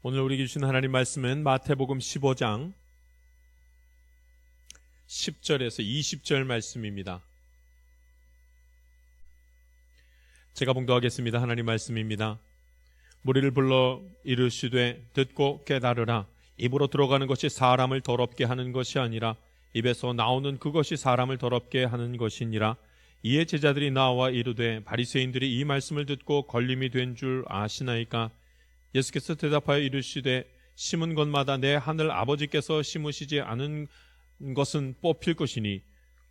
오늘 우리에게 주신 하나님 말씀은 마태복음 15장 10절에서 20절 말씀입니다. 제가 봉독하겠습니다. 하나님 말씀입니다. 무리를 불러 이르시되 듣고 깨달으라. 입으로 들어가는 것이 사람을 더럽게 하는 것이 아니라 입에서 나오는 그것이 사람을 더럽게 하는 것이니라. 이에 제자들이 나와 이르되 바리새인들이 이 말씀을 듣고 걸림이 된 줄 아시나이까? 예수께서 대답하여 이르시되 심은 것마다 내 하늘 아버지께서 심으시지 않은 것은 뽑힐 것이니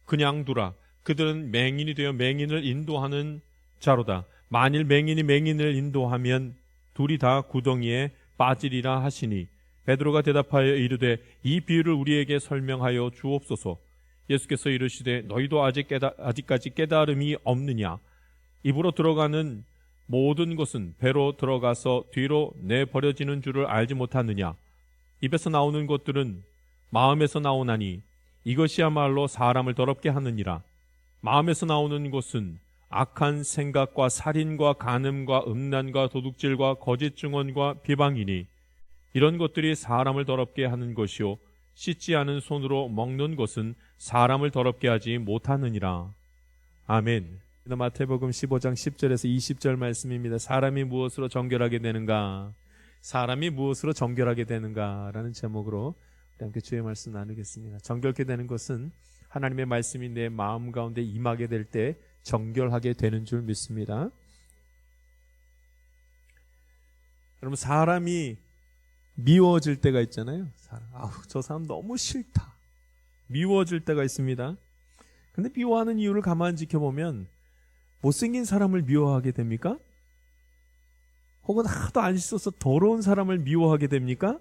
그냥 두라. 그들은 맹인이 되어 맹인을 인도하는 자로다. 만일 맹인이 맹인을 인도하면 둘이 다 구덩이에 빠지리라 하시니 베드로가 대답하여 이르되 이 비유를 우리에게 설명하여 주옵소서. 예수께서 이르시되 너희도 아직까지 깨달음이 없느냐? 입으로 들어가는 모든 것은 배로 들어가서 뒤로 내버려지는 줄을 알지 못하느냐? 입에서 나오는 것들은 마음에서 나오나니 이것이야말로 사람을 더럽게 하느니라. 마음에서 나오는 것은 악한 생각과 살인과 간음과 음란과 도둑질과 거짓 증언과 비방이니 이런 것들이 사람을 더럽게 하는 것이요 씻지 않은 손으로 먹는 것은 사람을 더럽게 하지 못하느니라. 아멘. 마태복음 15장 10절에서 20절 말씀입니다. 사람이 무엇으로 정결하게 되는가? 사람이 무엇으로 정결하게 되는가? 라는 제목으로 함께 주의 말씀 나누겠습니다. 정결케 되는 것은 하나님의 말씀이 내 마음 가운데 임하게 될 때 정결하게 되는 줄 믿습니다. 여러분, 사람이 미워질 때가 있잖아요. 저 사람 너무 싫다. 미워질 때가 있습니다. 근데 미워하는 이유를 가만히 지켜보면 못생긴 사람을 미워하게 됩니까? 혹은 하도 안 씻어서 더러운 사람을 미워하게 됩니까?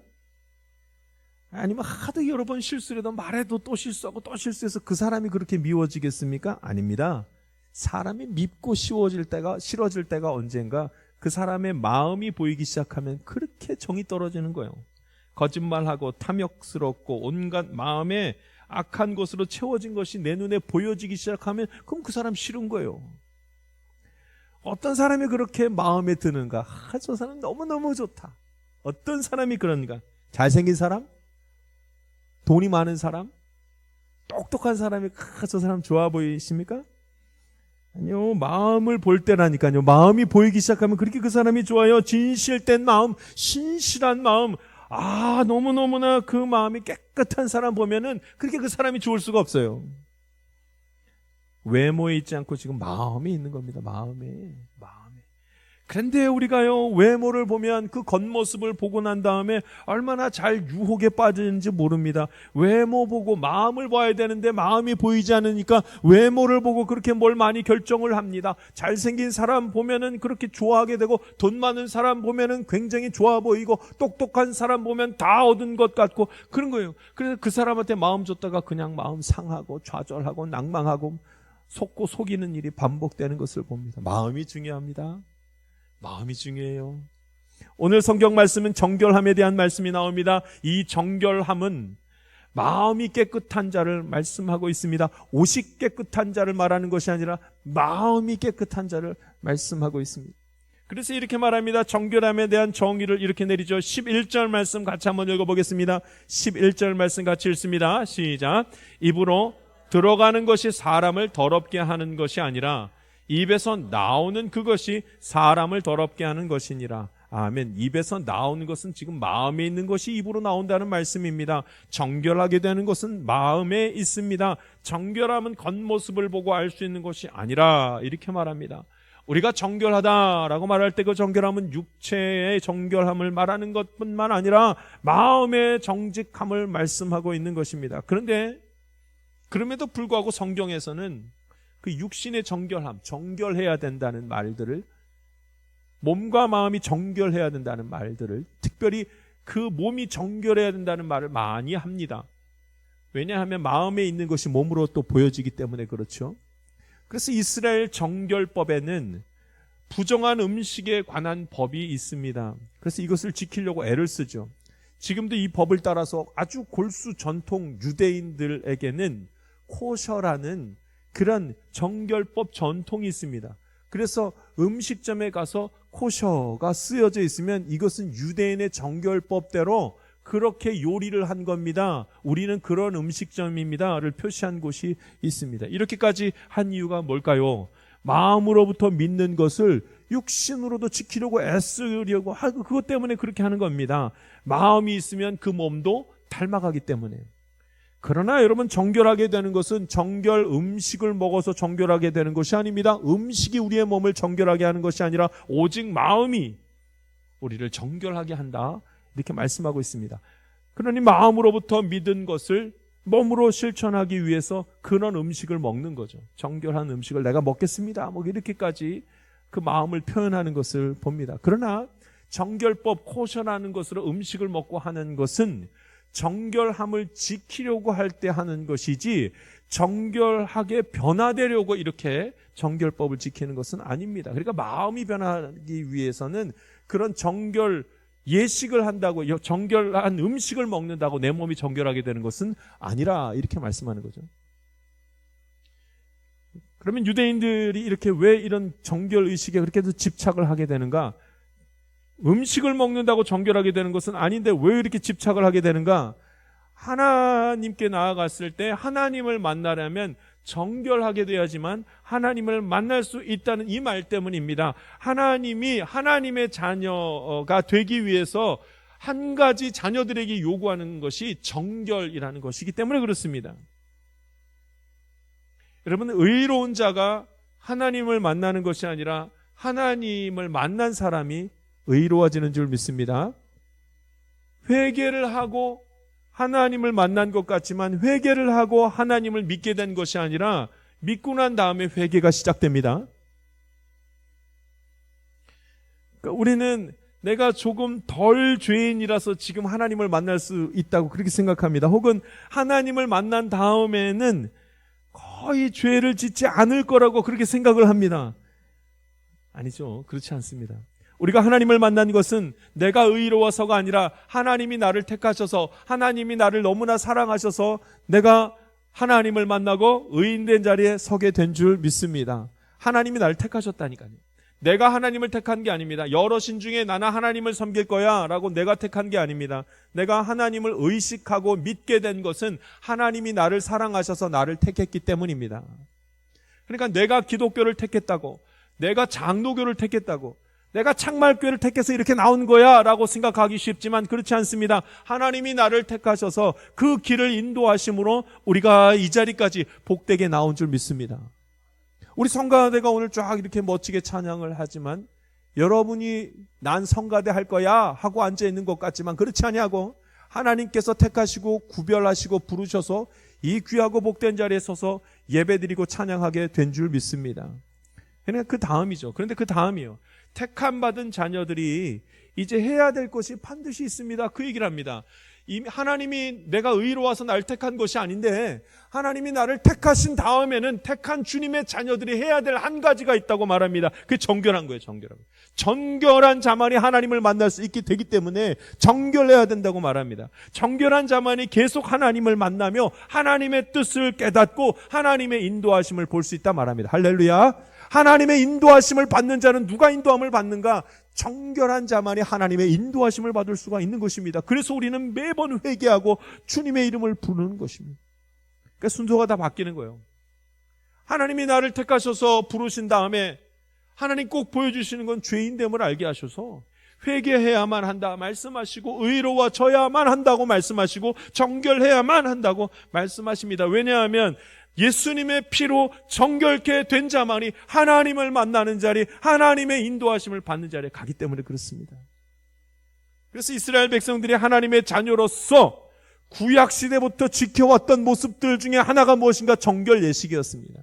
아니면 하도 여러 번 실수를 해도 말해도 또 실수하고 또 실수해서 그 사람이 그렇게 미워지겠습니까? 아닙니다. 사람이 밉고 싫어질 때가 언젠가 그 사람의 마음이 보이기 시작하면 그렇게 정이 떨어지는 거예요. 거짓말하고 탐욕스럽고 온갖 마음에 악한 것으로 채워진 것이 내 눈에 보여지기 시작하면 그럼 그 사람 싫은 거예요. 어떤 사람이 그렇게 마음에 드는가? 저 사람 너무너무 좋다. 어떤 사람이 그런가? 잘생긴 사람? 돈이 많은 사람? 똑똑한 사람이 저 사람 좋아 보이십니까? 아니요, 마음을 볼 때라니까요. 마음이 보이기 시작하면 그렇게 그 사람이 좋아요. 진실된 마음, 신실한 마음, 너무너무나 그 마음이 깨끗한 사람 보면은 그렇게 그 사람이 좋을 수가 없어요. 외모에 있지 않고 지금 마음에 있는 겁니다. 마음에. 그런데 우리가요, 외모를 보면 그 겉모습을 보고 난 다음에 얼마나 잘 유혹에 빠지는지 모릅니다. 외모 보고 마음을 봐야 되는데 마음이 보이지 않으니까 외모를 보고 그렇게 뭘 많이 결정을 합니다. 잘생긴 사람 보면은 그렇게 좋아하게 되고 돈 많은 사람 보면은 굉장히 좋아 보이고 똑똑한 사람 보면 다 얻은 것 같고 그런 거예요. 그래서 그 사람한테 마음 줬다가 그냥 마음 상하고 좌절하고 낭망하고 속고 속이는 일이 반복되는 것을 봅니다. 마음이 중요합니다. 마음이 중요해요. 오늘 성경 말씀은 정결함에 대한 말씀이 나옵니다. 이 정결함은 마음이 깨끗한 자를 말씀하고 있습니다. 옷이 깨끗한 자를 말하는 것이 아니라 마음이 깨끗한 자를 말씀하고 있습니다. 그래서 이렇게 말합니다. 정결함에 대한 정의를 이렇게 내리죠. 11절 말씀 같이 한번 읽어보겠습니다. 11절 말씀 같이 읽습니다. 시작. 입으로 들어가는 것이 사람을 더럽게 하는 것이 아니라 입에서 나오는 그것이 사람을 더럽게 하는 것이니라. 아멘. 입에서 나오는 것은 지금 마음에 있는 것이 입으로 나온다는 말씀입니다. 정결하게 되는 것은 마음에 있습니다. 정결함은 겉모습을 보고 알 수 있는 것이 아니라 이렇게 말합니다. 우리가 정결하다라고 말할 때 그 정결함은 육체의 정결함을 말하는 것뿐만 아니라 마음의 정직함을 말씀하고 있는 것입니다. 그런데 그럼에도 불구하고 성경에서는 그 육신의 정결함, 정결해야 된다는 말들을, 몸과 마음이 정결해야 된다는 말들을, 특별히 그 몸이 정결해야 된다는 말을 많이 합니다. 왜냐하면 마음에 있는 것이 몸으로 또 보여지기 때문에 그렇죠. 그래서 이스라엘 정결법에는 부정한 음식에 관한 법이 있습니다. 그래서 이것을 지키려고 애를 쓰죠. 지금도 이 법을 따라서 아주 골수 전통 유대인들에게는 코셔라는 그런 정결법 전통이 있습니다. 그래서 음식점에 가서 코셔가 쓰여져 있으면 이것은 유대인의 정결법대로 그렇게 요리를 한 겁니다. 우리는 그런 음식점입니다를 표시한 곳이 있습니다. 이렇게까지 한 이유가 뭘까요? 마음으로부터 믿는 것을 육신으로도 지키려고 애쓰려고 하고 그것 때문에 그렇게 하는 겁니다. 마음이 있으면 그 몸도 닮아가기 때문에. 그러나 여러분, 정결하게 되는 것은 정결 음식을 먹어서 정결하게 되는 것이 아닙니다. 음식이 우리의 몸을 정결하게 하는 것이 아니라 오직 마음이 우리를 정결하게 한다, 이렇게 말씀하고 있습니다. 그러니 마음으로부터 믿은 것을 몸으로 실천하기 위해서 그런 음식을 먹는 거죠. 정결한 음식을 내가 먹겠습니다, 뭐 이렇게까지 그 마음을 표현하는 것을 봅니다. 그러나 정결법 코셔라는 것으로 음식을 먹고 하는 것은 정결함을 지키려고 할 때 하는 것이지 정결하게 변화되려고 이렇게 정결법을 지키는 것은 아닙니다. 그러니까 마음이 변하기 위해서는 그런 정결 예식을 한다고, 정결한 음식을 먹는다고 내 몸이 정결하게 되는 것은 아니라, 이렇게 말씀하는 거죠. 그러면 유대인들이 이렇게 왜 이런 정결 의식에 그렇게도 집착을 하게 되는가? 음식을 먹는다고 정결하게 되는 것은 아닌데 왜 이렇게 집착을 하게 되는가? 하나님께 나아갔을 때 하나님을 만나려면 정결하게 돼야지만 하나님을 만날 수 있다는 이 말 때문입니다. 하나님이 하나님의 자녀가 되기 위해서 한 가지 자녀들에게 요구하는 것이 정결이라는 것이기 때문에 그렇습니다. 여러분, 의로운 자가 하나님을 만나는 것이 아니라 하나님을 만난 사람이 의로워지는 줄 믿습니다. 회개를 하고 하나님을 만난 것 같지만 회개를 하고 하나님을 믿게 된 것이 아니라 믿고 난 다음에 회개가 시작됩니다. 그러니까 우리는 내가 조금 덜 죄인이라서 지금 하나님을 만날 수 있다고 그렇게 생각합니다. 혹은 하나님을 만난 다음에는 거의 죄를 짓지 않을 거라고 그렇게 생각을 합니다. 아니죠. 그렇지 않습니다. 우리가 하나님을 만난 것은 내가 의로워서가 아니라 하나님이 나를 택하셔서, 하나님이 나를 너무나 사랑하셔서 내가 하나님을 만나고 의인된 자리에 서게 된 줄 믿습니다. 하나님이 나를 택하셨다니까요. 내가 하나님을 택한 게 아닙니다. 여러 신 중에 나는 하나님을 섬길 거야 라고 내가 택한 게 아닙니다. 내가 하나님을 의식하고 믿게 된 것은 하나님이 나를 사랑하셔서 나를 택했기 때문입니다. 그러니까 내가 기독교를 택했다고, 내가 장로교를 택했다고, 내가 창말교회를 택해서 이렇게 나온 거야 라고 생각하기 쉽지만 그렇지 않습니다. 하나님이 나를 택하셔서 그 길을 인도하심으로 우리가 이 자리까지 복되게 나온 줄 믿습니다. 우리 성가대가 오늘 쫙 이렇게 멋지게 찬양을 하지만 여러분이 난 성가대 할 거야 하고 앉아있는 것 같지만 그렇지 아니하고 하나님께서 택하시고 구별하시고 부르셔서 이 귀하고 복된 자리에 서서 예배드리고 찬양하게 된 줄 믿습니다. 그러니까 그 다음이죠. 그런데 그 다음이요, 택함 받은 자녀들이 이제 해야 될 것이 반드시 있습니다. 그 얘기를 합니다. 이미 하나님이 내가 의로워서 날 택한 것이 아닌데 하나님이 나를 택하신 다음에는 택한 주님의 자녀들이 해야 될 한 가지가 있다고 말합니다. 그게 정결한 거예요. 정결한 거. 정결한 자만이 하나님을 만날 수 있게 되기 때문에 정결해야 된다고 말합니다. 정결한 자만이 계속 하나님을 만나며 하나님의 뜻을 깨닫고 하나님의 인도하심을 볼 수 있다 말합니다. 할렐루야. 하나님의 인도하심을 받는 자는 누가 인도함을 받는가? 정결한 자만이 하나님의 인도하심을 받을 수가 있는 것입니다. 그래서 우리는 매번 회개하고 주님의 이름을 부르는 것입니다. 그러니까 순서가 다 바뀌는 거예요. 하나님이 나를 택하셔서 부르신 다음에 하나님 꼭 보여주시는 건 죄인됨을 알게 하셔서 회개해야만 한다 말씀하시고 의로워져야만 한다고 말씀하시고 정결해야만 한다고 말씀하십니다. 왜냐하면 예수님의 피로 정결케 된 자만이 하나님을 만나는 자리, 하나님의 인도하심을 받는 자리에 가기 때문에 그렇습니다. 그래서 이스라엘 백성들이 하나님의 자녀로서 구약시대부터 지켜왔던 모습들 중에 하나가 무엇인가? 정결 예식이었습니다.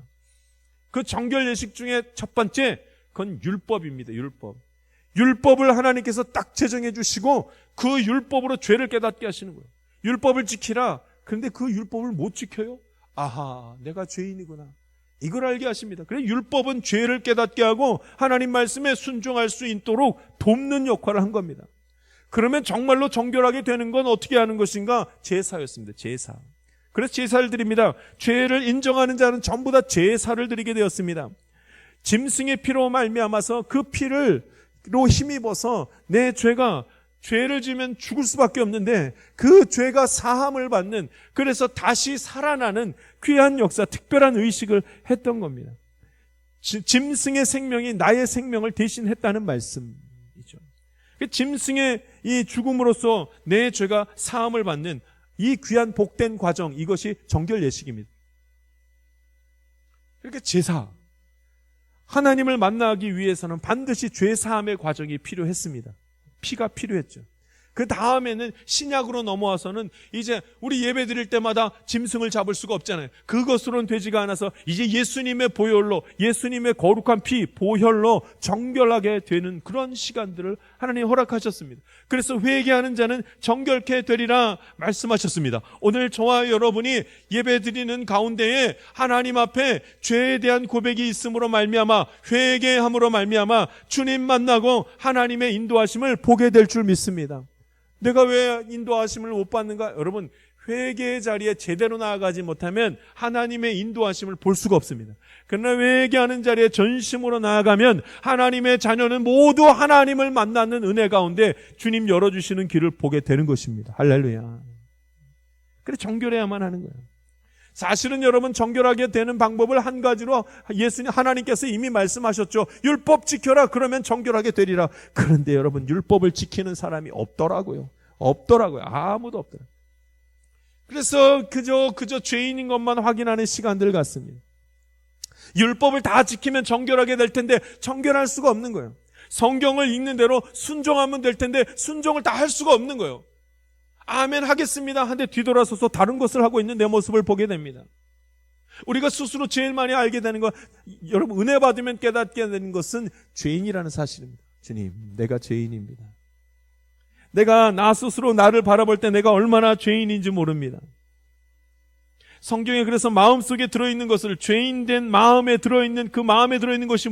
그 정결 예식 중에 첫 번째, 그건 율법입니다. 율법을 하나님께서 딱 제정해 주시고 그 율법으로 죄를 깨닫게 하시는 거예요. 율법을 지키라. 그런데 그 율법을 못 지켜요. 아하, 내가 죄인이구나. 이걸 알게 하십니다. 그래서 율법은 죄를 깨닫게 하고 하나님 말씀에 순종할 수 있도록 돕는 역할을 한 겁니다. 그러면 정말로 정결하게 되는 건 어떻게 하는 것인가? 제사였습니다. 제사. 그래서 제사를 드립니다. 죄를 인정하는 자는 전부 다 제사를 드리게 되었습니다. 짐승의 피로 말미암아서 그 피로 힘입어서 내 죄를 지으면 죽을 수밖에 없는데 그 죄가 사함을 받는, 그래서 다시 살아나는 귀한 역사, 특별한 의식을 했던 겁니다. 짐승의 생명이 나의 생명을 대신했다는 말씀이죠. 짐승의 이 죽음으로써 내 죄가 사함을 받는 이 귀한 복된 과정, 이것이 정결 예식입니다. 이렇게 제사, 하나님을 만나기 위해서는 반드시 죄 사함의 과정이 필요했습니다. 피가 필요했죠. 그 다음에는 신약으로 넘어와서는 이제 우리 예배 드릴 때마다 짐승을 잡을 수가 없잖아요. 그것으로는 되지가 않아서 이제 예수님의 보혈로, 예수님의 거룩한 피, 보혈로 정결하게 되는 그런 시간들을 하나님이 허락하셨습니다. 그래서 회개하는 자는 정결케 되리라 말씀하셨습니다. 오늘 저와 여러분이 예배 드리는 가운데에 하나님 앞에 죄에 대한 고백이 있음으로 말미암아, 회개함으로 말미암아 주님 만나고 하나님의 인도하심을 보게 될 줄 믿습니다. 내가 왜 인도하심을 못 받는가? 여러분, 회개의 자리에 제대로 나아가지 못하면 하나님의 인도하심을 볼 수가 없습니다. 그러나 회개하는 자리에 전심으로 나아가면 하나님의 자녀는 모두 하나님을 만나는 은혜 가운데 주님 열어주시는 길을 보게 되는 것입니다. 할렐루야. 그래, 정결해야만 하는 거예요. 사실은 여러분, 정결하게 되는 방법을 한 가지로 하나님께서 이미 말씀하셨죠. 율법 지켜라, 그러면 정결하게 되리라. 그런데 여러분, 율법을 지키는 사람이 없더라고요. 아무도 없더라고요. 그래서 그저 죄인인 것만 확인하는 시간들 같습니다. 율법을 다 지키면 정결하게 될 텐데 정결할 수가 없는 거예요. 성경을 읽는 대로 순종하면 될 텐데 순종을 다 할 수가 없는 거예요. 아멘 하겠습니다 한데 뒤돌아서서 다른 것을 하고 있는 내 모습을 보게 됩니다. 우리가 스스로 제일 많이 알게 되는 것, 여러분, 은혜 받으면 깨닫게 되는 것은 죄인이라는 사실입니다. 주님, 내가 죄인입니다. 내가 나 스스로 나를 바라볼 때 내가 얼마나 죄인인지 모릅니다. 성경에 그래서 마음속에 들어있는 것을, 죄인된 마음에 들어있는, 그 마음에 들어있는 것이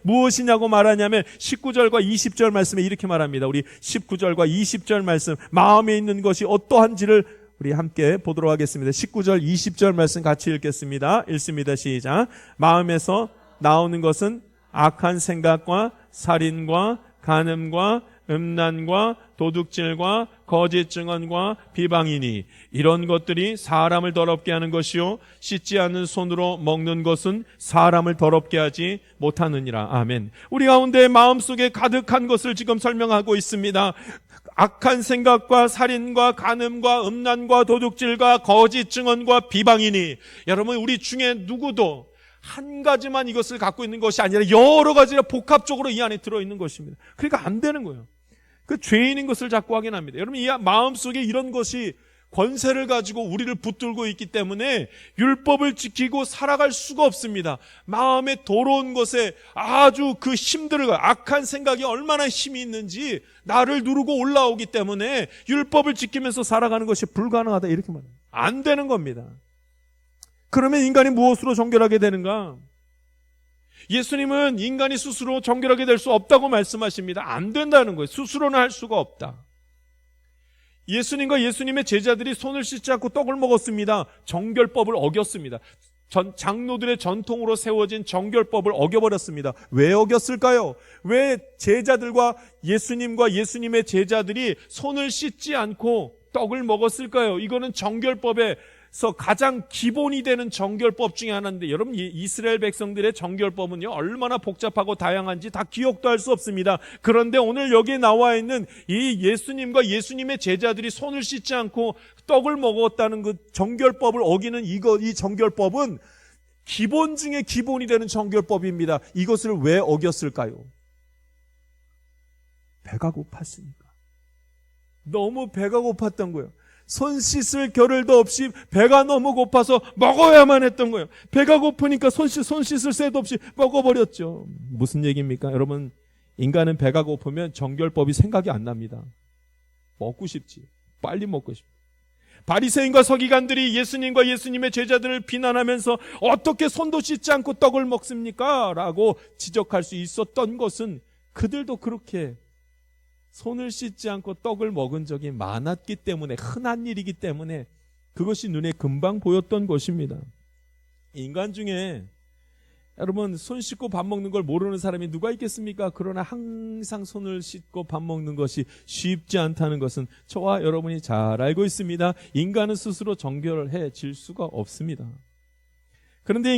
무엇이냐고 말하냐면 19절과 20절 말씀에 이렇게 말합니다. 우리 19절과 20절 말씀, 마음에 있는 것이 어떠한지를 우리 함께 보도록 하겠습니다. 19절 20절 말씀 같이 읽겠습니다. 읽습니다. 시작. 마음에서 나오는 것은 악한 생각과 살인과 간음과 음란과 도둑질과 거짓 증언과 비방이니 이런 것들이 사람을 더럽게 하는 것이요 씻지 않는 손으로 먹는 것은 사람을 더럽게 하지 못하느니라. 아멘. 우리 가운데 마음속에 가득한 것을 지금 설명하고 있습니다. 악한 생각과 살인과 간음과 음란과 도둑질과 거짓 증언과 비방이니, 여러분, 우리 중에 누구도 한 가지만 이것을 갖고 있는 것이 아니라 여러 가지가 복합적으로 이 안에 들어있는 것입니다. 그러니까 안 되는 거예요. 그 죄인인 것을 자꾸 확인합니다. 여러분, 이 마음속에 이런 것이 권세를 가지고 우리를 붙들고 있기 때문에 율법을 지키고 살아갈 수가 없습니다. 마음에 더러운 것에 아주 그 힘들고 악한 생각이 얼마나 힘이 있는지 나를 누르고 올라오기 때문에 율법을 지키면서 살아가는 것이 불가능하다, 이렇게 말합니다. 안 되는 겁니다. 그러면 인간이 무엇으로 정결하게 되는가? 예수님은 인간이 스스로 정결하게 될 수 없다고 말씀하십니다. 안 된다는 거예요. 스스로는 할 수가 없다. 예수님과 예수님의 제자들이 손을 씻지 않고 떡을 먹었습니다. 정결법을 어겼습니다. 장로들의 전통으로 세워진 정결법을 어겨버렸습니다. 왜 어겼을까요? 왜 제자들과 예수님의 제자들이 손을 씻지 않고 떡을 먹었을까요? 이거는 정결법에서 가장 기본이 되는 정결법 중에 하나인데, 여러분, 이스라엘 백성들의 정결법은요 얼마나 복잡하고 다양한지 다 기억도 할 수 없습니다. 그런데 오늘 여기에 나와 있는 이 예수님과 예수님의 제자들이 손을 씻지 않고 떡을 먹었다는 그 정결법을 어기는 이 정결법은 기본 중에 기본이 되는 정결법입니다. 이것을 왜 어겼을까요? 배가 고팠으니까. 너무 배가 고팠던 거예요. 손 씻을 겨를도 없이 배가 너무 고파서 먹어야만 했던 거예요. 배가 고프니까 손 씻을 새도 없이 먹어버렸죠. 무슨 얘기입니까? 여러분, 인간은 배가 고프면 정결법이 생각이 안 납니다. 먹고 싶지. 빨리 먹고 싶지. 바리새인과 서기관들이 예수님과 예수님의 제자들을 비난하면서 어떻게 손도 씻지 않고 떡을 먹습니까? 라고 지적할 수 있었던 것은 그들도 그렇게 손을 씻지 않고 떡을 먹은 적이 많았기 때문에, 흔한 일이기 때문에 그것이 눈에 금방 보였던 것입니다. 인간 중에 여러분, 손 씻고 밥 먹는 걸 모르는 사람이 누가 있겠습니까? 그러나 항상 손을 씻고 밥 먹는 것이 쉽지 않다는 것은 저와 여러분이 잘 알고 있습니다. 인간은 스스로 정결해질 수가 없습니다. 그런데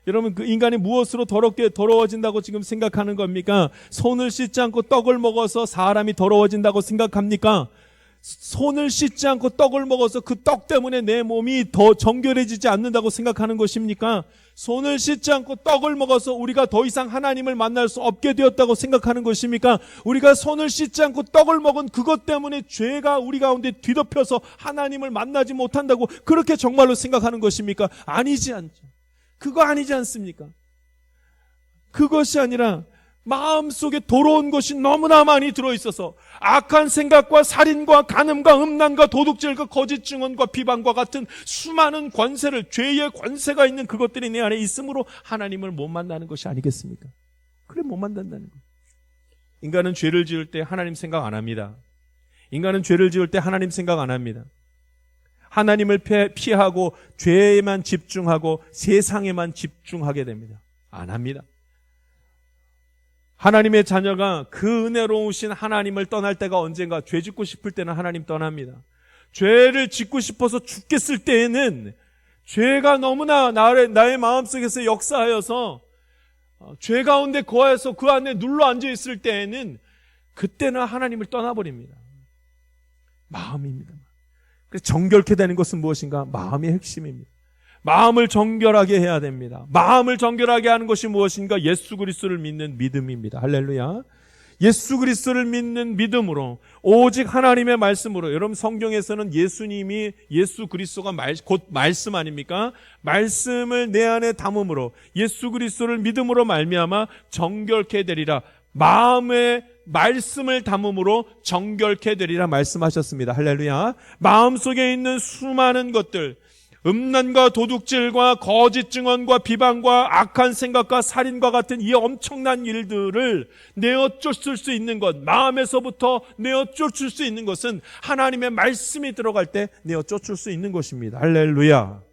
여러분, 그 인간이 무엇으로 더러워진다고 지금 생각하는 겁니까? 손을 씻지 않고 떡을 먹어서 사람이 더러워진다고 생각합니까? 손을 씻지 않고 떡을 먹어서 그 떡 때문에 내 몸이 더 정결해지지 않는다고 생각하는 것입니까? 손을 씻지 않고 떡을 먹어서 우리가 더 이상 하나님을 만날 수 없게 되었다고 생각하는 것입니까? 우리가 손을 씻지 않고 떡을 먹은 그것 때문에 죄가 우리 가운데 뒤덮여서 하나님을 만나지 못한다고 그렇게 정말로 생각하는 것입니까? 아니지 않죠. 그거 아니지 않습니까? 그것이 아니라 마음속에 더러운 것이 너무나 많이 들어있어서 악한 생각과 살인과 간음과 음란과 도둑질과 거짓 증언과 비방과 같은 수많은 권세를, 죄의 권세가 있는 그것들이 내 안에 있으므로 하나님을 못 만나는 것이 아니겠습니까? 그래, 못 만난다는 거예요. 인간은 죄를 지을 때 하나님 생각 안 합니다. 인간은 죄를 지을 때 하나님 생각 안 합니다. 하나님을 피하고 죄에만 집중하고 세상에만 집중하게 됩니다. 안 합니다. 하나님의 자녀가 그 은혜로우신 하나님을 떠날 때가 언젠가, 죄 짓고 싶을 때는 하나님 떠납니다. 죄를 짓고 싶어서 죽겠을 때에는 죄가 너무나 나의 마음속에서 역사하여서 죄 가운데 거해서 그 안에 눌러 앉아 있을 때에는 그때는 하나님을 떠나버립니다. 마음입니다. 그래서 정결케 되는 것은 무엇인가? 마음의 핵심입니다. 마음을 정결하게 해야 됩니다. 마음을 정결하게 하는 것이 무엇인가? 예수 그리스도를 믿는 믿음입니다. 할렐루야. 예수 그리스도를 믿는 믿음으로, 오직 하나님의 말씀으로. 여러분, 성경에서는 예수 그리스도가 곧 말씀 아닙니까? 말씀을 내 안에 담음으로, 예수 그리스도를 믿음으로 말미암아 정결케 되리라. 마음의 말씀을 담음으로 정결케 되리라 말씀하셨습니다. 할렐루야. 마음속에 있는 수많은 것들, 음란과 도둑질과 거짓 증언과 비방과 악한 생각과 살인과 같은 이 엄청난 일들을 내어쫓을 수 있는 것, 마음에서부터 내어쫓을 수 있는 것은 하나님의 말씀이 들어갈 때 내어쫓을 수 있는 것입니다. 할렐루야.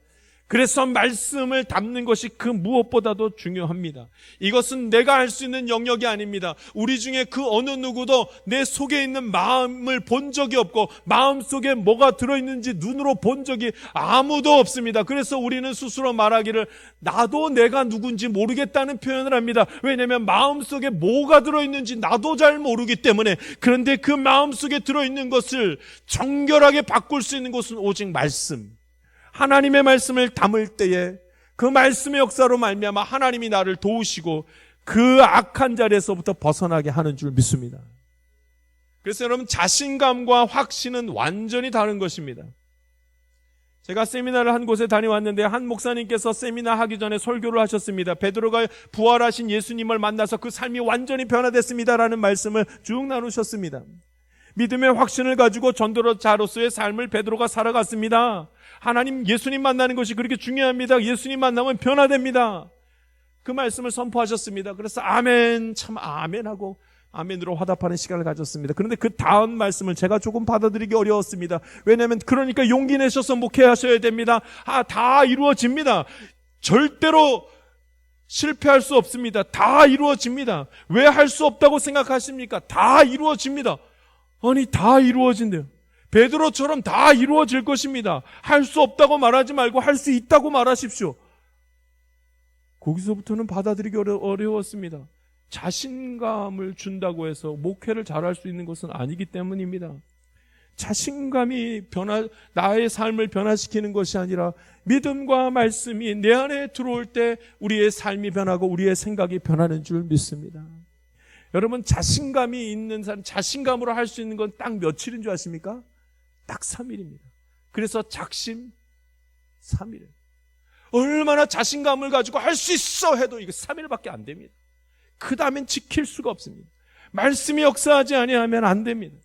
그래서 말씀을 담는 것이 그 무엇보다도 중요합니다. 이것은 내가 할 수 있는 영역이 아닙니다. 우리 중에 그 어느 누구도 내 속에 있는 마음을 본 적이 없고 마음속에 뭐가 들어있는지 눈으로 본 적이 아무도 없습니다. 그래서 우리는 스스로 말하기를 나도 내가 누군지 모르겠다는 표현을 합니다. 왜냐하면 마음속에 뭐가 들어있는지 나도 잘 모르기 때문에. 그런데 그 마음속에 들어있는 것을 정결하게 바꿀 수 있는 것은 오직 말씀, 하나님의 말씀을 담을 때에 그 말씀의 역사로 말미암아 하나님이 나를 도우시고 그 악한 자리에서부터 벗어나게 하는 줄 믿습니다. 그래서 여러분, 자신감과 확신은 완전히 다른 것입니다. 제가 세미나를 한 곳에 다녀왔는데 한 목사님께서 세미나 하기 전에 설교를 하셨습니다. 베드로가 부활하신 예수님을 만나서 그 삶이 완전히 변화됐습니다라는 말씀을 쭉 나누셨습니다. 믿음의 확신을 가지고 전도자로서의 삶을 베드로가 살아갔습니다. 하나님, 예수님 만나는 것이 그렇게 중요합니다. 예수님 만나면 변화됩니다. 그 말씀을 선포하셨습니다. 그래서 아멘, 참 아멘하고 아멘으로 화답하는 시간을 가졌습니다. 그런데 그 다음 말씀을 제가 조금 받아들이기 어려웠습니다. 왜냐하면 그러니까 용기 내셔서 목회하셔야 됩니다. 다 이루어집니다. 절대로 실패할 수 없습니다. 다 이루어집니다. 왜 할 수 없다고 생각하십니까? 다 이루어집니다. 아니, 다 이루어진대요. 베드로처럼 다 이루어질 것입니다. 할 수 없다고 말하지 말고 할 수 있다고 말하십시오. 거기서부터는 받아들이기 어려웠습니다. 자신감을 준다고 해서 목회를 잘할 수 있는 것은 아니기 때문입니다. 자신감이 나의 삶을 변화시키는 것이 아니라 믿음과 말씀이 내 안에 들어올 때 우리의 삶이 변하고 우리의 생각이 변하는 줄 믿습니다. 여러분, 자신감이 있는 사람, 자신감으로 할 수 있는 건 딱 며칠인 줄 아십니까? 딱 3일입니다. 그래서 작심 3일. 얼마나 자신감을 가지고 할 수 있어 해도 이거 3일밖에 안 됩니다. 그 다음엔 지킬 수가 없습니다. 말씀이 역사하지 아니하면 안 됩니다.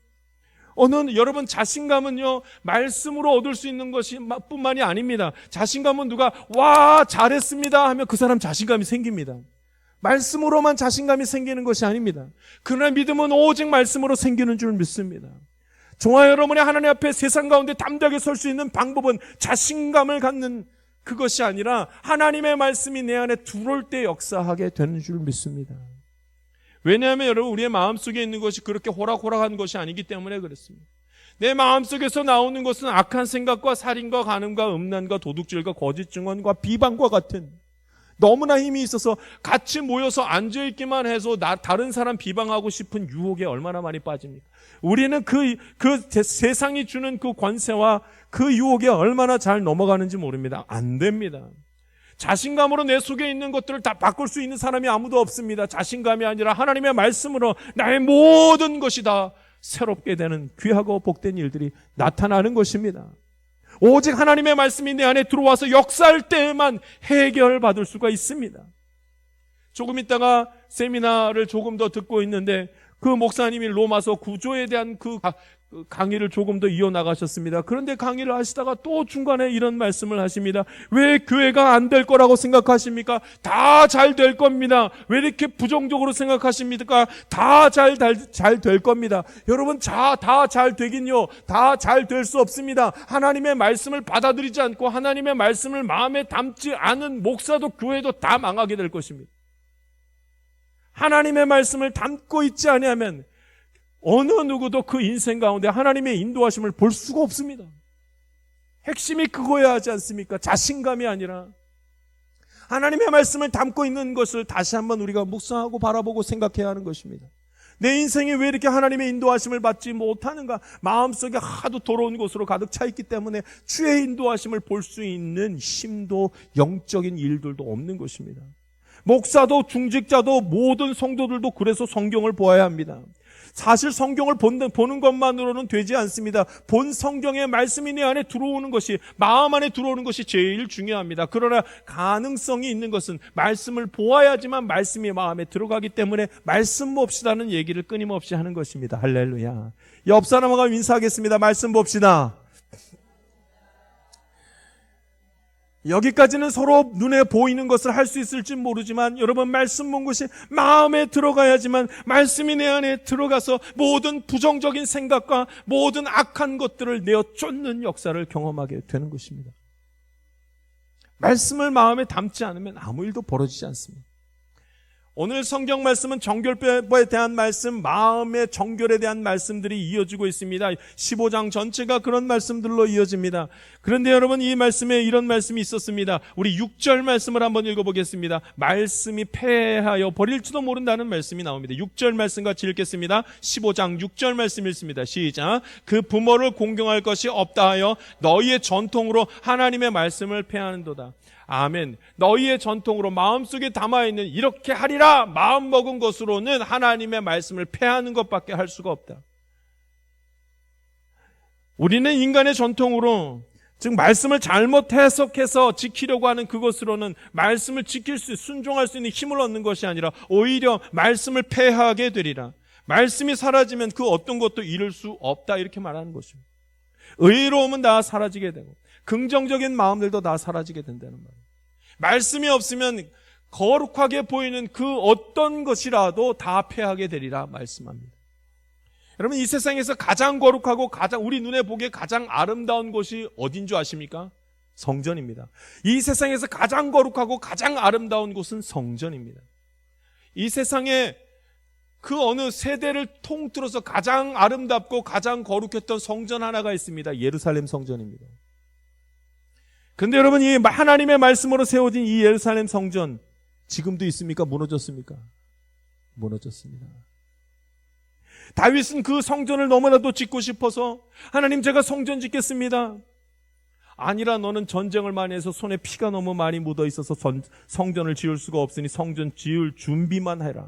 여러분, 자신감은요, 말씀으로 얻을 수 있는 것이 뿐만이 아닙니다. 자신감은 누가 와 잘했습니다 하면 그 사람 자신감이 생깁니다. 말씀으로만 자신감이 생기는 것이 아닙니다. 그러나 믿음은 오직 말씀으로 생기는 줄 믿습니다. 저와 여러분이 하나님 앞에 세상 가운데 담대하게 설 수 있는 방법은 자신감을 갖는 그것이 아니라 하나님의 말씀이 내 안에 들어올 때 역사하게 되는 줄 믿습니다. 왜냐하면 여러분, 우리의 마음속에 있는 것이 그렇게 호락호락한 것이 아니기 때문에 그렇습니다. 내 마음속에서 나오는 것은 악한 생각과 살인과 간음과 음란과 도둑질과 거짓 증언과 비방과 같은, 너무나 힘이 있어서 같이 모여서 앉아있기만 해서 다른 사람 비방하고 싶은 유혹에 얼마나 많이 빠집니까? 우리는 그 세상이 주는 그 권세와 그 유혹에 얼마나 잘 넘어가는지 모릅니다. 안 됩니다. 자신감으로 내 속에 있는 것들을 다 바꿀 수 있는 사람이 아무도 없습니다. 자신감이 아니라 하나님의 말씀으로 나의 모든 것이 다 새롭게 되는 귀하고 복된 일들이 나타나는 것입니다. 오직 하나님의 말씀이 내 안에 들어와서 역사할 때에만 해결받을 수가 있습니다. 조금 있다가 세미나를 조금 더 듣고 있는데 그 목사님이 로마서 구조에 대한 그 강의를 조금 더 이어나가셨습니다. 그런데 강의를 하시다가 또 중간에 이런 말씀을 하십니다. 왜 교회가 안 될 거라고 생각하십니까? 다 잘 될 겁니다. 왜 이렇게 부정적으로 생각하십니까? 다 잘 될 겁니다. 여러분, 다 잘 되긴요. 다 잘 될 수 없습니다. 하나님의 말씀을 받아들이지 않고 하나님의 말씀을 마음에 담지 않은 목사도 교회도 다 망하게 될 것입니다. 하나님의 말씀을 담고 있지 아니하면 어느 누구도 그 인생 가운데 하나님의 인도하심을 볼 수가 없습니다. 핵심이 그거여야 하지 않습니까? 자신감이 아니라 하나님의 말씀을 담고 있는 것을 다시 한번 우리가 묵상하고 바라보고 생각해야 하는 것입니다. 내 인생이 왜 이렇게 하나님의 인도하심을 받지 못하는가? 마음속에 하도 더러운 것으로 가득 차 있기 때문에 주의 인도하심을 볼 수 있는 힘도 영적인 일들도 없는 것입니다. 목사도 중직자도 모든 성도들도 그래서 성경을 보아야 합니다. 사실 성경을 보는 것만으로는 되지 않습니다. 본 성경의 말씀이 내 안에 들어오는 것이, 마음 안에 들어오는 것이 제일 중요합니다. 그러나 가능성이 있는 것은 말씀을 보아야지만 말씀이 마음에 들어가기 때문에 말씀 봅시다는 얘기를 끊임없이 하는 것입니다. 할렐루야. 옆 사람과 인사하겠습니다. 말씀 봅시다. 여기까지는 서로 눈에 보이는 것을 할 수 있을지 모르지만 여러분, 말씀 본 것이 마음에 들어가야지만 말씀이 내 안에 들어가서 모든 부정적인 생각과 모든 악한 것들을 내어 쫓는 역사를 경험하게 되는 것입니다. 말씀을 마음에 담지 않으면 아무 일도 벌어지지 않습니다. 오늘 성경 말씀은 정결법에 대한 말씀, 마음의 정결에 대한 말씀들이 이어지고 있습니다. 15장 전체가 그런 말씀들로 이어집니다. 그런데 여러분, 이 말씀에 이런 말씀이 있었습니다. 우리 6절 말씀을 한번 읽어보겠습니다. 말씀이 폐하여 버릴지도 모른다는 말씀이 나옵니다. 6절 말씀 같이 읽겠습니다. 15장 6절 말씀 읽습니다. 시작. 그 부모를 공경할 것이 없다 하여 너희의 전통으로 하나님의 말씀을 폐하는도다. 아멘. 너희의 전통으로 마음속에 담아있는 이렇게 하리라 마음먹은 것으로는 하나님의 말씀을 폐하는 것밖에 할 수가 없다. 우리는 인간의 전통으로, 즉 말씀을 잘못 해석해서 지키려고 하는 그것으로는 말씀을 지킬 수, 순종할 수 있는 힘을 얻는 것이 아니라 오히려 말씀을 폐하게 되리라. 말씀이 사라지면 그 어떤 것도 이룰 수 없다, 이렇게 말하는 것입니다. 의로움은 다 사라지게 되고 긍정적인 마음들도 다 사라지게 된다는 말이에요. 말씀이 없으면 거룩하게 보이는 그 어떤 것이라도 다 폐하게 되리라 말씀합니다. 여러분, 이 세상에서 가장 거룩하고 우리 눈에 보기에 가장 아름다운 곳이 어딘 줄 아십니까? 성전입니다. 이 세상에서 가장 거룩하고 가장 아름다운 곳은 성전입니다. 이 세상에 그 어느 세대를 통틀어서 가장 아름답고 가장 거룩했던 성전 하나가 있습니다. 예루살렘 성전입니다. 그런데 여러분, 이 하나님의 말씀으로 세워진 이 예루살렘 성전 지금도 있습니까? 무너졌습니까? 무너졌습니다. 다윗은 그 성전을 너무나도 짓고 싶어서 하나님, 제가 성전 짓겠습니다. 아니라 너는 전쟁을 많이 해서 손에 피가 너무 많이 묻어 있어서 성전을 지을 수가 없으니 성전 지을 준비만 해라.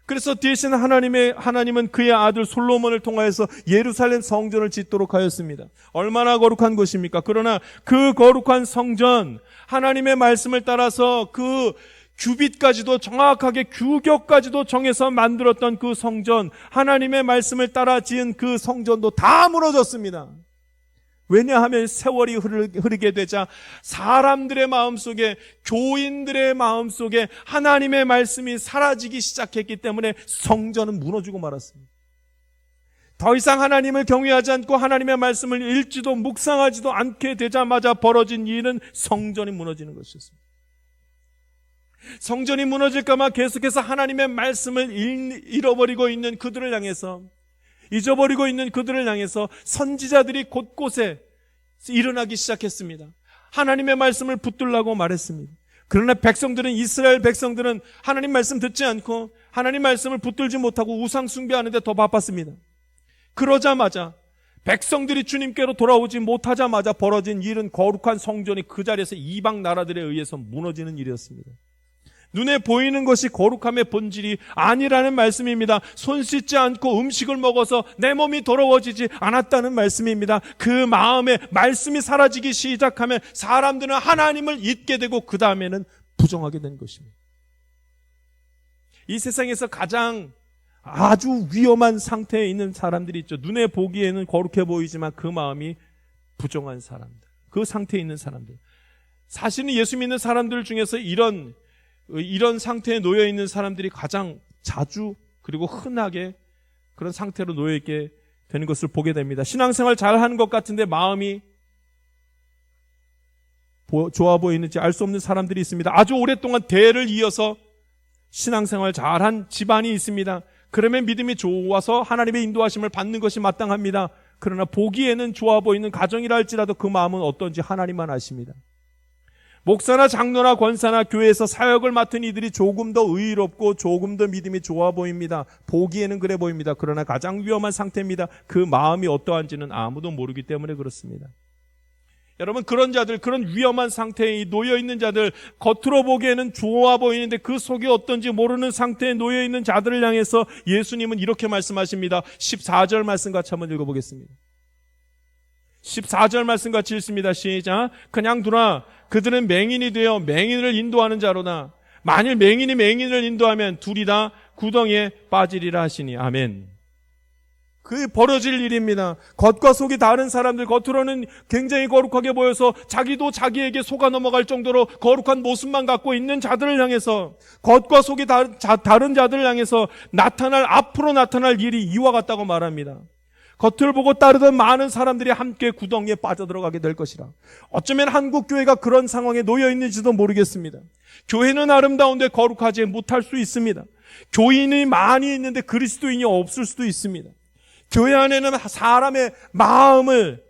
그래서 대신 하나님은 그의 아들 솔로몬을 통하여서 예루살렘 성전을 짓도록 하였습니다. 얼마나 거룩한 것입니까? 그러나 그 거룩한 성전, 하나님의 말씀을 따라서 그 규빗까지도 정확하게 규격까지도 정해서 만들었던 그 성전, 하나님의 말씀을 따라 지은 그 성전도 다 무너졌습니다. 왜냐하면 세월이 흐르게 되자 사람들의 마음속에, 교인들의 마음속에 하나님의 말씀이 사라지기 시작했기 때문에 성전은 무너지고 말았습니다. 더 이상 하나님을 경외하지 않고 하나님의 말씀을 읽지도 묵상하지도 않게 되자마자 벌어진 일은 성전이 무너지는 것이었습니다. 성전이 무너질까봐 계속해서 하나님의 말씀을 잃어버리고 있는 그들을 향해서, 잊어버리고 있는 그들을 향해서 선지자들이 곳곳에 일어나기 시작했습니다. 하나님의 말씀을 붙들라고 말했습니다. 그러나 백성들은, 이스라엘 백성들은 하나님 말씀 듣지 않고 하나님 말씀을 붙들지 못하고 우상 숭배하는데 더 바빴습니다. 그러자마자 백성들이 주님께로 돌아오지 못하자마자 벌어진 일은 거룩한 성전이 그 자리에서 이방 나라들에 의해서 무너지는 일이었습니다. 눈에 보이는 것이 거룩함의 본질이 아니라는 말씀입니다. 손 씻지 않고 음식을 먹어서 내 몸이 더러워지지 않았다는 말씀입니다. 그 마음에 말씀이 사라지기 시작하면 사람들은 하나님을 잊게 되고 그 다음에는 부정하게 된 것입니다. 이 세상에서 가장 아주 위험한 상태에 있는 사람들이 있죠. 눈에 보기에는 거룩해 보이지만 그 마음이 부정한 사람들, 그 상태에 있는 사람들. 사실은 예수 믿는 사람들 중에서 이런 상태에 놓여 있는 사람들이 가장 자주 그리고 흔하게 그런 상태로 놓여 있게 되는 것을 보게 됩니다. 신앙생활 잘 하는 것 같은데 마음이 좋아 보이는지 알 수 없는 사람들이 있습니다. 아주 오랫동안 대를 이어서 신앙생활 잘한 집안이 있습니다. 그러면 믿음이 좋아서 하나님의 인도하심을 받는 것이 마땅합니다. 그러나 보기에는 좋아 보이는 가정이라 할지라도 그 마음은 어떤지 하나님만 아십니다. 목사나 장로나 권사나 교회에서 사역을 맡은 이들이 조금 더 의롭고 조금 더 믿음이 좋아 보입니다. 보기에는 그래 보입니다. 그러나 가장 위험한 상태입니다. 그 마음이 어떠한지는 아무도 모르기 때문에 그렇습니다. 여러분, 그런 자들, 그런 위험한 상태에 놓여 있는 자들, 겉으로 보기에는 좋아 보이는데 그 속이 어떤지 모르는 상태에 놓여 있는 자들을 향해서 예수님은 이렇게 말씀하십니다. 14절 말씀 같이 한번 읽어보겠습니다. 14절 말씀 같이 읽습니다. 시작. 그냥 두나 그들은 맹인이 되어 맹인을 인도하는 자로다. 만일 맹인이 맹인을 인도하면 둘이 다 구덩이에 빠지리라 하시니. 아멘. 그 벌어질 일입니다. 겉과 속이 다른 사람들, 겉으로는 굉장히 거룩하게 보여서 자기도 자기에게 속아 넘어갈 정도로 거룩한 모습만 갖고 있는 자들을 향해서, 겉과 속이 다른 자들을 향해서 앞으로 나타날 일이 이와 같다고 말합니다. 겉을 보고 따르던 많은 사람들이 함께 구덩이에 빠져들어가게 될 것이라. 어쩌면 한국 교회가 그런 상황에 놓여 있는지도 모르겠습니다. 교회는 아름다운데 거룩하지 못할 수 있습니다. 교인이 많이 있는데 그리스도인이 없을 수도 있습니다. 교회 안에는 사람의 마음을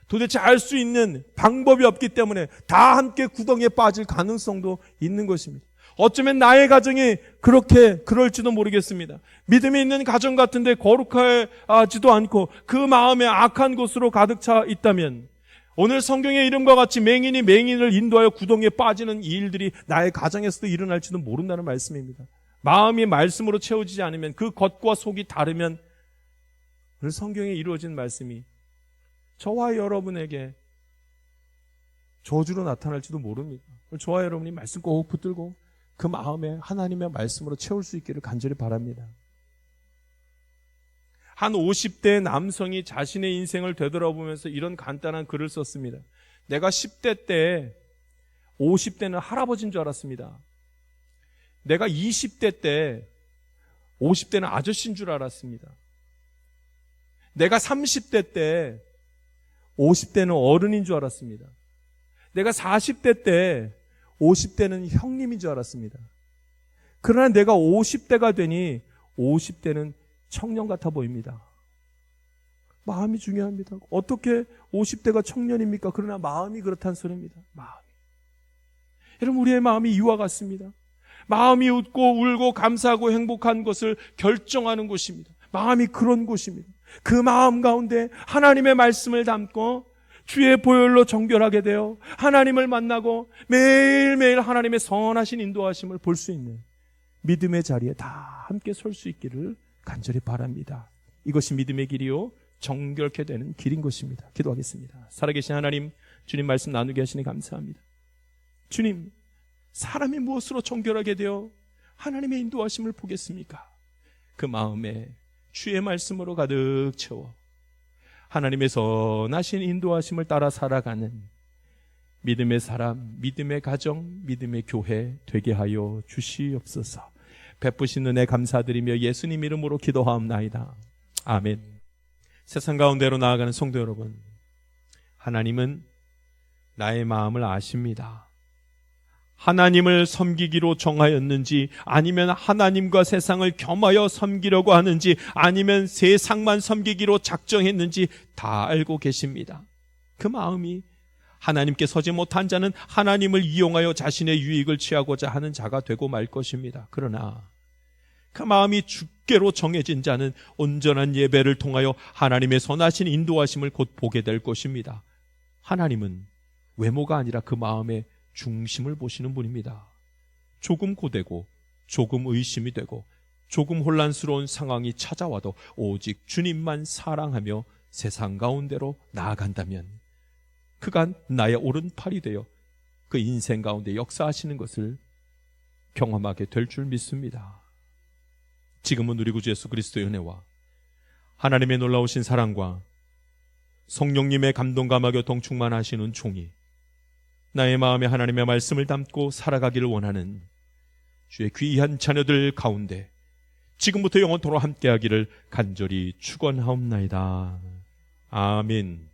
도대체 알 수 있는 방법이 없기 때문에 다 함께 구덩이에 빠질 가능성도 있는 것입니다. 어쩌면 나의 가정이 그럴지도 모르겠습니다. 믿음이 있는 가정 같은데 거룩하지도 않고 그 마음에 악한 곳으로 가득 차 있다면 오늘 성경의 이름과 같이 맹인이 맹인을 인도하여 구덩이에 빠지는 이 일들이 나의 가정에서도 일어날지도 모른다는 말씀입니다. 마음이 말씀으로 채워지지 않으면, 그 겉과 속이 다르면 오늘 성경에 이루어진 말씀이 저와 여러분에게 저주로 나타날지도 모릅니다. 저와 여러분이 말씀 꼭 붙들고 그 마음에 하나님의 말씀으로 채울 수 있기를 간절히 바랍니다. 한 50대 남성이 자신의 인생을 되돌아보면서 이런 간단한 글을 썼습니다. 내가 10대 때 50대는 할아버지인 줄 알았습니다. 내가 20대 때 50대는 아저씨인 줄 알았습니다. 내가 30대 때 50대는 어른인 줄 알았습니다. 내가 40대 때 50대는 형님인 줄 알았습니다. 그러나 내가 50대가 되니 50대는 청년 같아 보입니다. 마음이 중요합니다. 어떻게 50대가 청년입니까? 그러나 마음이 그렇다는 소리입니다. 마음이. 여러분, 우리의 마음이 이와 같습니다. 마음이 웃고 울고 감사하고 행복한 것을 결정하는 곳입니다. 마음이 그런 곳입니다. 그 마음 가운데 하나님의 말씀을 담고 주의 보혈로 정결하게 되어 하나님을 만나고 매일매일 하나님의 선하신 인도하심을 볼 수 있는 믿음의 자리에 다 함께 설 수 있기를 간절히 바랍니다. 이것이 믿음의 길이요 정결케 되는 길인 것입니다. 기도하겠습니다. 살아계신 하나님, 주님 말씀 나누게 하시니 감사합니다. 주님, 사람이 무엇으로 정결하게 되어 하나님의 인도하심을 보겠습니까? 그 마음에 주의 말씀으로 가득 채워 하나님의 선하신 인도하심을 따라 살아가는 믿음의 사람, 믿음의 가정, 믿음의 교회 되게 하여 주시옵소서. 베푸신 은혜 감사드리며 예수님 이름으로 기도하옵나이다. 아멘. 세상 가운데로 나아가는 성도 여러분, 하나님은 나의 마음을 아십니다. 하나님을 섬기기로 정하였는지, 아니면 하나님과 세상을 겸하여 섬기려고 하는지, 아니면 세상만 섬기기로 작정했는지 다 알고 계십니다. 그 마음이 하나님께 서지 못한 자는 하나님을 이용하여 자신의 유익을 취하고자 하는 자가 되고 말 것입니다. 그러나 그 마음이 주께로 정해진 자는 온전한 예배를 통하여 하나님의 선하신 인도하심을 곧 보게 될 것입니다. 하나님은 외모가 아니라 그 마음의 중심을 보시는 분입니다. 조금 고되고 조금 의심이 되고 조금 혼란스러운 상황이 찾아와도 오직 주님만 사랑하며 세상 가운데로 나아간다면 그가 나의 오른팔이 되어 그 인생 가운데 역사하시는 것을 경험하게 될 줄 믿습니다. 지금은 우리 구주 예수 그리스도의 은혜와 하나님의 놀라우신 사랑과 성령님의 감동과 교통 충만하시는 종이 나의 마음에 하나님의 말씀을 담고 살아가기를 원하는 주의 귀한 자녀들 가운데 지금부터 영원토록 함께하기를 간절히 축원하옵나이다. 아멘.